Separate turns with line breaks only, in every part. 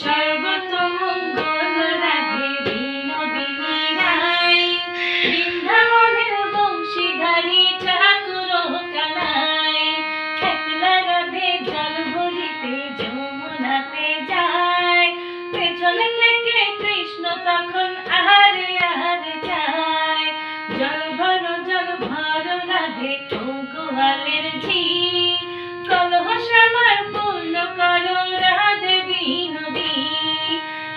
সর্বতমঙ্গল রাধে বিনোদিনী রায়, বৃন্দাবনের বংশীধারী ঠাকুর কানাই। একলা রাধে জল ভরিতে যমুনাতে যায়, পেছনে থেকে কৃষ্ণ তখন আহারে আহারে যায়। জল ভর রাধে ও গোয়ালের ঝি, কলহ শ্যামার পূর্ণ করো রাধে বিনোদী।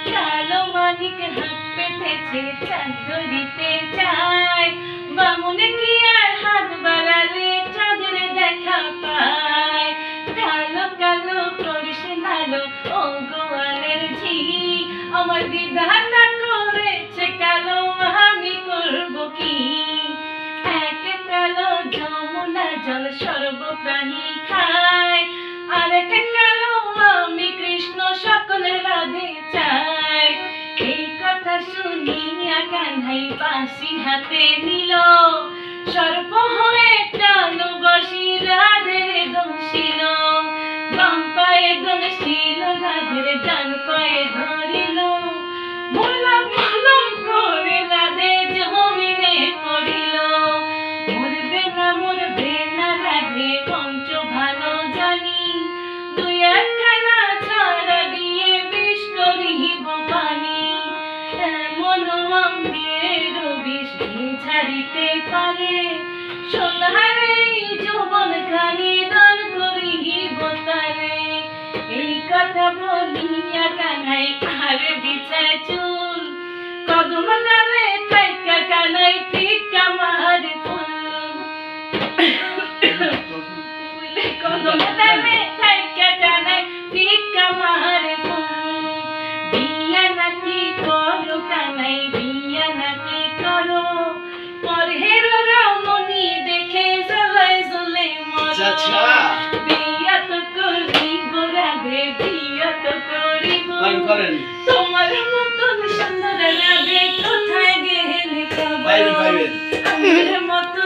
কালো মানিক হাত পেতেছে চাঁদ ধরিতে চায়, বামুনে কি আর হাত বাড়ালে চাঁদের দেখা পায়। কালো কালো করিস নালো ও গোয়ালের ঝি, আমার বিধাতা করেছে কালো আমি করব কি। এক কালো যমুনা জল সর্বপ্রাণী খায়, আর এক কালো আমি কৃষ্ণ সকল রাধে চাই। এই কথা শুনিয়া কান্হাই বাঁশি হাতে নিল, সর্প হয়ে টান বসি রাধের দোষিল। বাম পায়ে দোষিল রাধের ডান পায়ে ধরিল, মলম মলম করে রাধে জমিনে পড়িল। মরবে না রাধে মন্ত্র ভালো জানি, দুই একখানা ছাড়া দিয়ে বিষ করিব পানি। এমন অঙ্গের বিষ ঝাড়িতে পারে, সোনারে যৌবন খানি দান করিব তারে। এই কথা বলিয়া কানাই আরে বিছায় চুল, কদম ডালে থাইকা কানাই টিকা মারে ফুল। কদম ডালে থাইকা কানাই টিকা মারে ফুল। বিয়া নাকি করো কানাই বিয়া নাকি করো, পরহের রমণী দেখে জ্বলাই জ্বলে মরো। বিয়া তো করিব রাধে বিয়া তো করিব, তোমার মতন সুন্দর রাধে কোথায় গেলে পাবো। আমার মতো